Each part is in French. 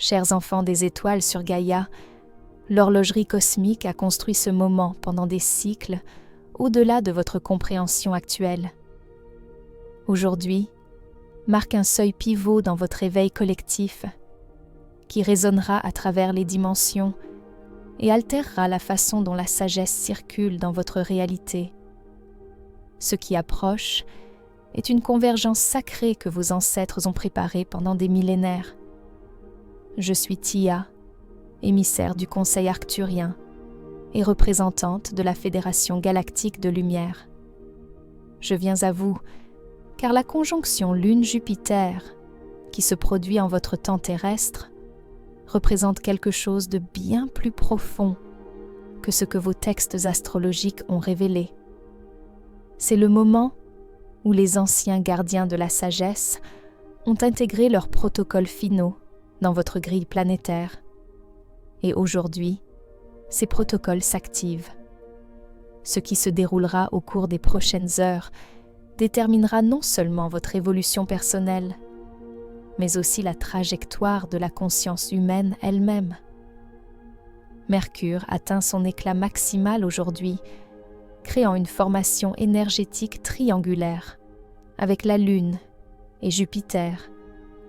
Chers enfants des étoiles sur Gaïa, l'horlogerie cosmique a construit ce moment pendant des cycles au-delà de votre compréhension actuelle. Aujourd'hui, marque un seuil pivot dans votre éveil collectif qui résonnera à travers les dimensions et altérera la façon dont la sagesse circule dans votre réalité. Ce qui approche est une convergence sacrée que vos ancêtres ont préparée pendant des millénaires. Je suis Tia, émissaire du Conseil arcturien et représentante de la Fédération galactique de lumière. Je viens à vous car la conjonction Lune-Jupiter, qui se produit en votre temps terrestre, représente quelque chose de bien plus profond que ce que vos textes astrologiques ont révélé. C'est le moment où les anciens gardiens de la sagesse ont intégré leurs protocoles finaux dans votre grille planétaire. Et aujourd'hui, ces protocoles s'activent. Ce qui se déroulera au cours des prochaines heures déterminera non seulement votre évolution personnelle, mais aussi la trajectoire de la conscience humaine elle-même. Mercure atteint son éclat maximal aujourd'hui, créant une formation énergétique triangulaire, avec la Lune et Jupiter,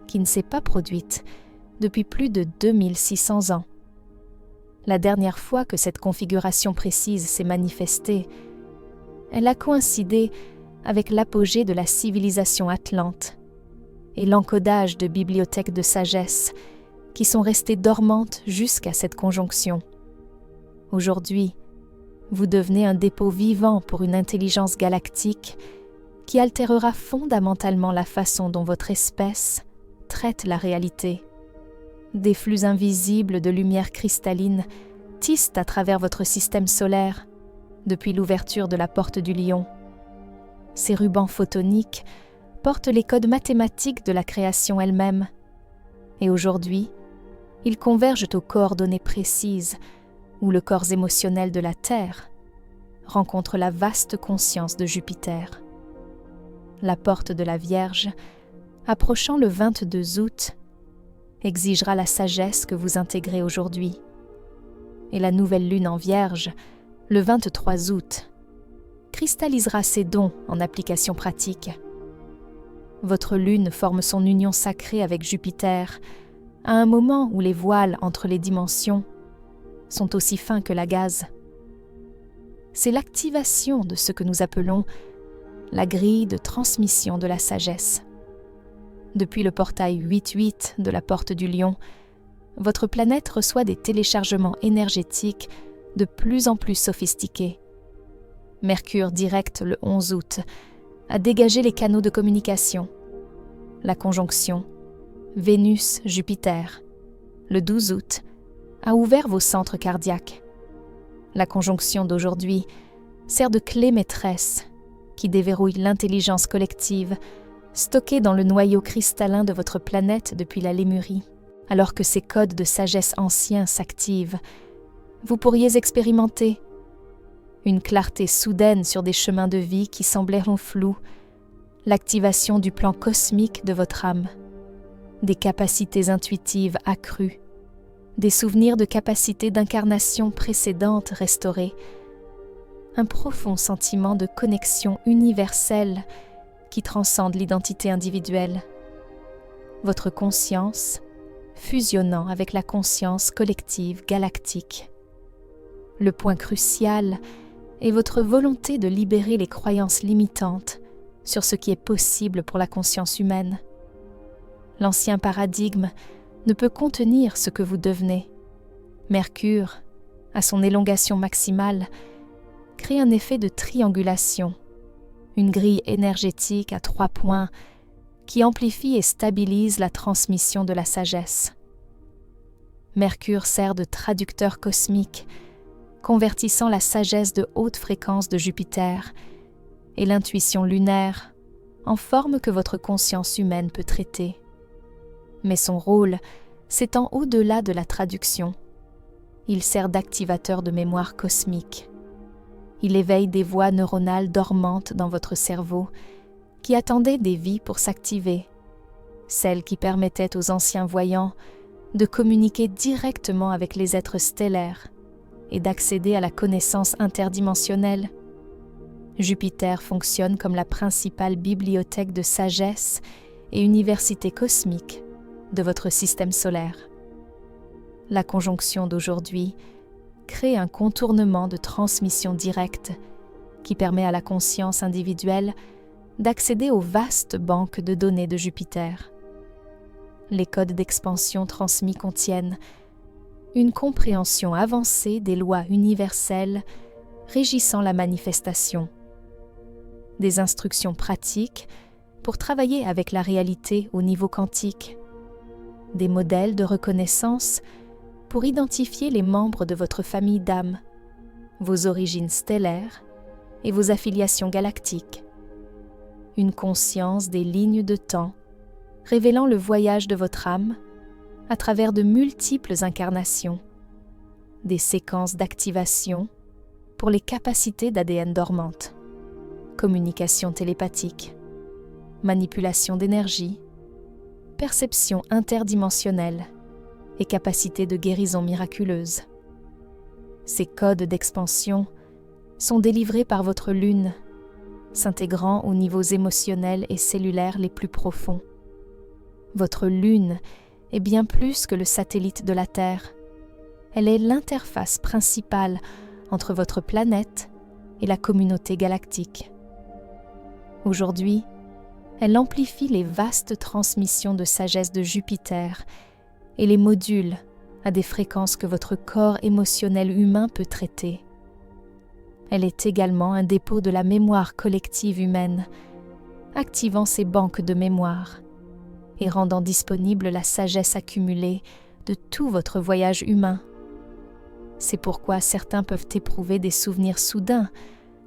qui ne s'est pas produite depuis plus de 2600 ans. La dernière fois que cette configuration précise s'est manifestée, elle a coïncidé avec l'apogée de la civilisation atlante et l'encodage de bibliothèques de sagesse qui sont restées dormantes jusqu'à cette conjonction. Aujourd'hui, vous devenez un dépôt vivant pour une intelligence galactique qui altérera fondamentalement la façon dont votre espèce traite la réalité. Des flux invisibles de lumière cristalline tissent à travers votre système solaire depuis l'ouverture de la porte du Lion. Ces rubans photoniques portent les codes mathématiques de la création elle-même. Et aujourd'hui, ils convergent aux coordonnées précises où le corps émotionnel de la Terre rencontre la vaste conscience de Jupiter. La porte de la Vierge, approchant le 22 août, exigera la sagesse que vous intégrez aujourd'hui. Et la nouvelle lune en Vierge, le 23 août, cristallisera ses dons en application pratique. Votre lune forme son union sacrée avec Jupiter à un moment où les voiles entre les dimensions sont aussi fins que la gaze. C'est l'activation de ce que nous appelons la grille de transmission de la sagesse. Depuis le portail 8-8 de la porte du Lion, votre planète reçoit des téléchargements énergétiques de plus en plus sophistiqués. Mercure direct le 11 août a dégagé les canaux de communication. La conjonction Vénus-Jupiter, le 12 août, a ouvert vos centres cardiaques. La conjonction d'aujourd'hui sert de clé maîtresse qui déverrouille l'intelligence collective stockée dans le noyau cristallin de votre planète depuis la Lémurie. Alors que ces codes de sagesse anciens s'activent, vous pourriez expérimenter une clarté soudaine sur des chemins de vie qui sembleront flous, l'activation du plan cosmique de votre âme, des capacités intuitives accrues, des souvenirs de capacités d'incarnation précédentes restaurées, un profond sentiment de connexion universelle qui transcende l'identité individuelle. Votre conscience fusionnant avec la conscience collective galactique. Le point crucial est votre volonté de libérer les croyances limitantes sur ce qui est possible pour la conscience humaine. L'ancien paradigme ne peut contenir ce que vous devenez. Mercure, à son élongation maximale, crée un effet de triangulation, une grille énergétique à 3 points qui amplifie et stabilise la transmission de la sagesse. Mercure sert de traducteur cosmique, convertissant la sagesse de haute fréquence de Jupiter et l'intuition lunaire en forme que votre conscience humaine peut traiter. Mais son rôle s'étend au-delà de la traduction. Il sert d'activateur de mémoire cosmique. Il éveille des voies neuronales dormantes dans votre cerveau qui attendaient des vies pour s'activer, celles qui permettaient aux anciens voyants de communiquer directement avec les êtres stellaires et d'accéder à la connaissance interdimensionnelle. Jupiter fonctionne comme la principale bibliothèque de sagesse et université cosmique de votre système solaire. La conjonction d'aujourd'hui crée un contournement de transmission directe qui permet à la conscience individuelle d'accéder aux vastes banques de données de Jupiter. Les codes d'expansion transmis contiennent une compréhension avancée des lois universelles régissant la manifestation, des instructions pratiques pour travailler avec la réalité au niveau quantique, des modèles de reconnaissance pour identifier les membres de votre famille d'âme, vos origines stellaires et vos affiliations galactiques, une conscience des lignes de temps révélant le voyage de votre âme à travers de multiples incarnations, des séquences d'activation pour les capacités d'ADN dormantes, communication télépathique, manipulation d'énergie, perception interdimensionnelle et capacité de guérison miraculeuse. Ces codes d'expansion sont délivrés par votre lune, s'intégrant aux niveaux émotionnels et cellulaires les plus profonds. Votre lune est bien plus que le satellite de la Terre. Elle est l'interface principale entre votre planète et la communauté galactique. Aujourd'hui, elle amplifie les vastes transmissions de sagesse de Jupiter et les module à des fréquences que votre corps émotionnel humain peut traiter. Elle est également un dépôt de la mémoire collective humaine, activant ces banques de mémoire et rendant disponible la sagesse accumulée de tout votre voyage humain. C'est pourquoi certains peuvent éprouver des souvenirs soudains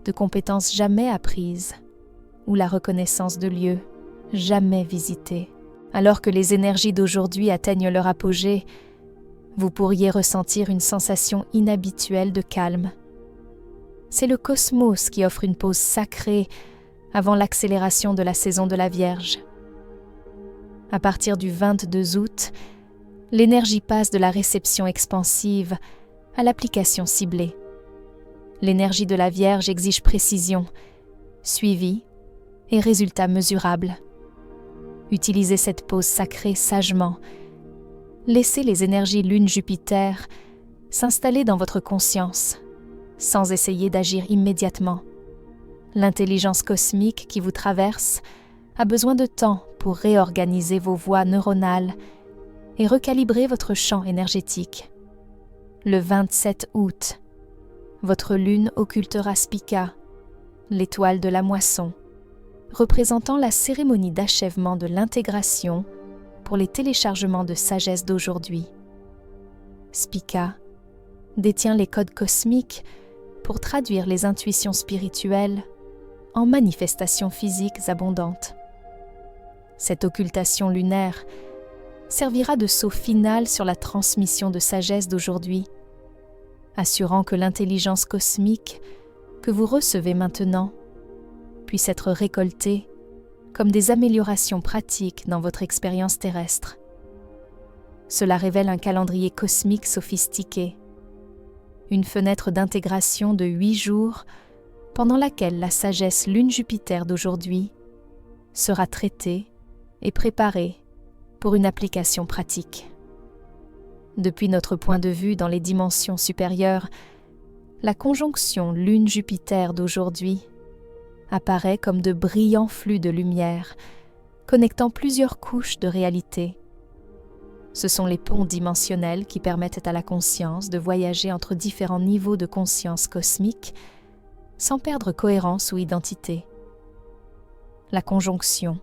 de compétences jamais apprises ou la reconnaissance de lieux jamais visités. Alors que les énergies d'aujourd'hui atteignent leur apogée, vous pourriez ressentir une sensation inhabituelle de calme. C'est le cosmos qui offre une pause sacrée avant l'accélération de la saison de la Vierge. À partir du 22 août, l'énergie passe de la réception expansive à l'application ciblée. L'énergie de la Vierge exige précision, suivi et résultats mesurables. Utilisez cette pause sacrée sagement. Laissez les énergies Lune-Jupiter s'installer dans votre conscience, sans essayer d'agir immédiatement. L'intelligence cosmique qui vous traverse a besoin de temps pour réorganiser vos voies neuronales et recalibrer votre champ énergétique. Le 27 août, votre lune occultera Spica, l'étoile de la moisson, représentant la cérémonie d'achèvement de l'intégration pour les téléchargements de sagesse d'aujourd'hui. Spica détient les codes cosmiques pour traduire les intuitions spirituelles en manifestations physiques abondantes. Cette occultation lunaire servira de sceau final sur la transmission de sagesse d'aujourd'hui, assurant que l'intelligence cosmique que vous recevez maintenant puisse être récoltée comme des améliorations pratiques dans votre expérience terrestre. Cela révèle un calendrier cosmique sophistiqué, une fenêtre d'intégration de 8 jours pendant laquelle la sagesse Lune-Jupiter d'aujourd'hui sera traitée et préparée pour une application pratique. Depuis notre point de vue dans les dimensions supérieures, la conjonction Lune-Jupiter d'aujourd'hui apparaît comme de brillants flux de lumière, connectant plusieurs couches de réalité. Ce sont les ponts dimensionnels qui permettent à la conscience de voyager entre différents niveaux de conscience cosmique sans perdre cohérence ou identité. La conjonction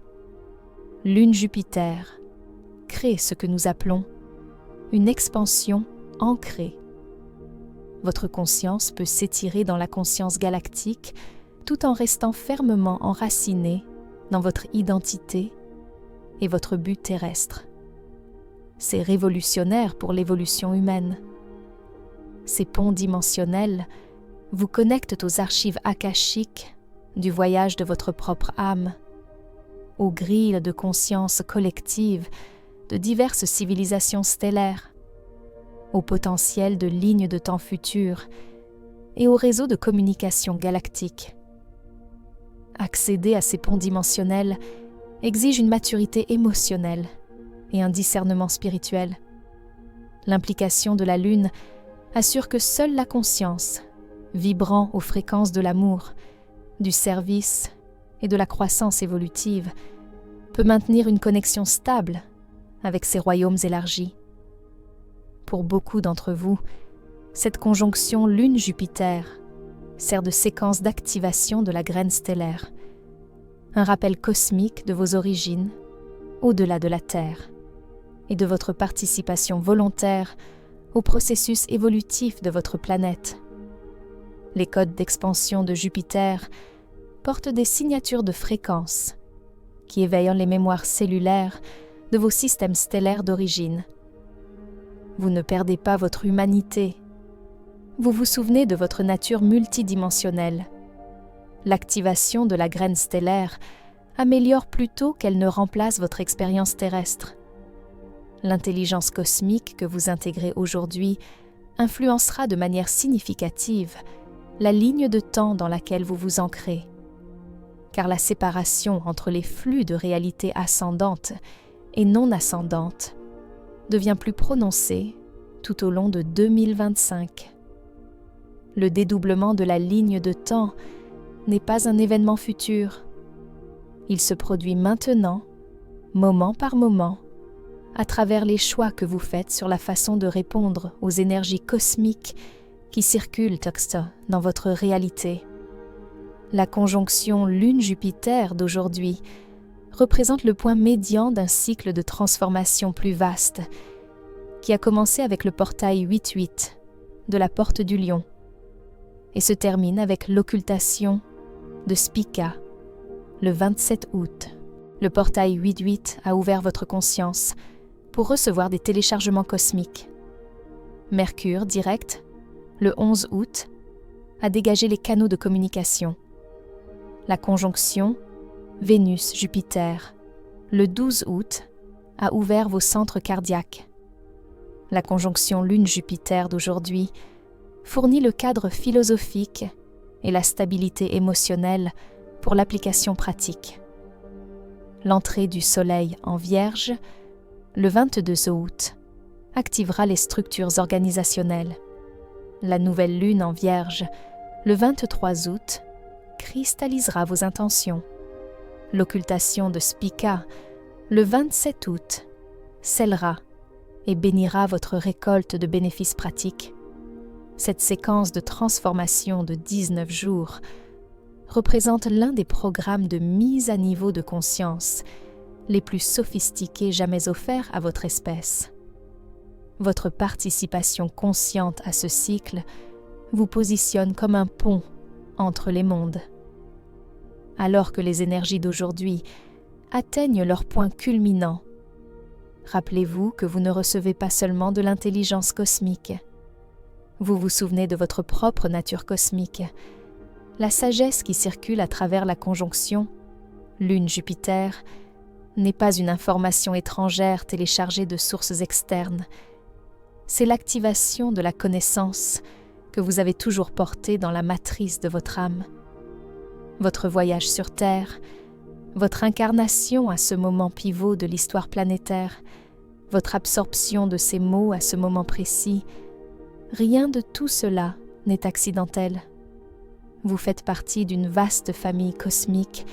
Lune-Jupiter crée ce que nous appelons une expansion ancrée. Votre conscience peut s'étirer dans la conscience galactique tout en restant fermement enracinée dans votre identité et votre but terrestre. C'est révolutionnaire pour l'évolution humaine. Ces ponts dimensionnels vous connectent aux archives akashiques du voyage de votre propre âme, aux grilles de conscience collective de diverses civilisations stellaires, au potentiel de lignes de temps futures et au réseau de communication galactique. Accéder à ces ponts dimensionnels exige une maturité émotionnelle et un discernement spirituel. L'implication de la Lune assure que seule la conscience, vibrant aux fréquences de l'amour, du service et de la croissance évolutive, peut maintenir une connexion stable avec ces royaumes élargis. Pour beaucoup d'entre vous, cette conjonction Lune-Jupiter sert de séquence d'activation de la graine stellaire, un rappel cosmique de vos origines au-delà de la Terre et de votre participation volontaire au processus évolutif de votre planète. Les codes d'expansion de Jupiter portent des signatures de fréquences qui éveillent les mémoires cellulaires de vos systèmes stellaires d'origine. Vous ne perdez pas votre humanité. Vous vous souvenez de votre nature multidimensionnelle. L'activation de la graine stellaire améliore plutôt qu'elle ne remplace votre expérience terrestre. L'intelligence cosmique que vous intégrez aujourd'hui influencera de manière significative la ligne de temps dans laquelle vous vous ancrez. Car la séparation entre les flux de réalité ascendante et non ascendante devient plus prononcée tout au long de 2025. Le dédoublement de la ligne de temps n'est pas un événement futur. Il se produit maintenant, moment par moment, à travers les choix que vous faites sur la façon de répondre aux énergies cosmiques qui circulent dans votre réalité. La conjonction Lune-Jupiter d'aujourd'hui représente le point médian d'un cycle de transformation plus vaste qui a commencé avec le portail 8-8 de la Porte du Lion et se termine avec l'occultation de Spica le 27 août. Le portail 8-8 a ouvert votre conscience pour recevoir des téléchargements cosmiques. Mercure, direct, le 11 août, a dégagé les canaux de communication. La conjonction Vénus-Jupiter, le 12 août, a ouvert vos centres cardiaques. La conjonction Lune-Jupiter d'aujourd'hui fournit le cadre philosophique et la stabilité émotionnelle pour l'application pratique. L'entrée du Soleil en Vierge, le 22 août, activera les structures organisationnelles. La nouvelle Lune en Vierge, le 23 août, cristallisera vos intentions. L'occultation de Spica, le 27 août, scellera et bénira votre récolte de bénéfices pratiques. Cette séquence de transformation de 19 jours représente l'un des programmes de mise à niveau de conscience les plus sophistiqués jamais offerts à votre espèce. Votre participation consciente à ce cycle vous positionne comme un pont entre les mondes. Alors que les énergies d'aujourd'hui atteignent leur point culminant, rappelez-vous que vous ne recevez pas seulement de l'intelligence cosmique. Vous vous souvenez de votre propre nature cosmique, la sagesse qui circule à travers la conjonction Lune-Jupiter n'est pas une information étrangère téléchargée de sources externes. C'est l'activation de la connaissance que vous avez toujours portée dans la matrice de votre âme. Votre voyage sur Terre, votre incarnation à ce moment pivot de l'histoire planétaire, votre absorption de ces mots à ce moment précis, rien de tout cela n'est accidentel. Vous faites partie d'une vaste famille cosmique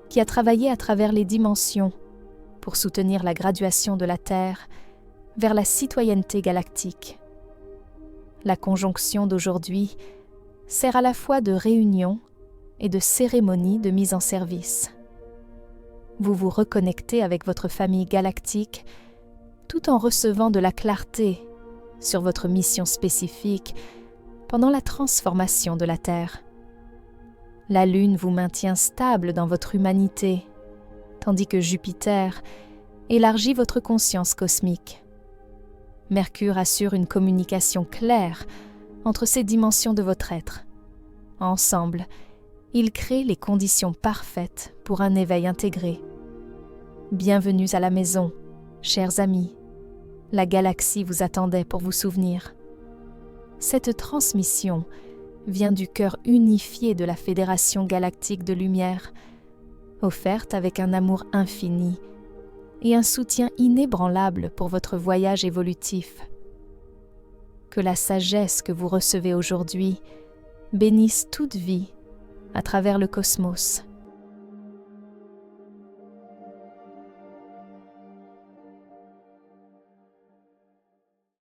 qui a travaillé à travers les dimensions pour soutenir la graduation de la Terre vers la citoyenneté galactique. La conjonction d'aujourd'hui sert à la fois de réunion et de cérémonie de mise en service. Vous vous reconnectez avec votre famille galactique tout en recevant de la clarté sur votre mission spécifique pendant la transformation de la Terre. La Lune vous maintient stable dans votre humanité, tandis que Jupiter élargit votre conscience cosmique. Mercure assure une communication claire entre ces dimensions de votre être. Ensemble, ils créent les conditions parfaites pour un éveil intégré. Bienvenue à la maison, Chers amis, la galaxie vous attendait pour vous souvenir. Cette transmission vient du cœur unifié de la Fédération galactique de lumière, offerte avec un amour infini et un soutien inébranlable pour votre voyage évolutif. Que la sagesse que vous recevez aujourd'hui bénisse toute vie à travers le cosmos.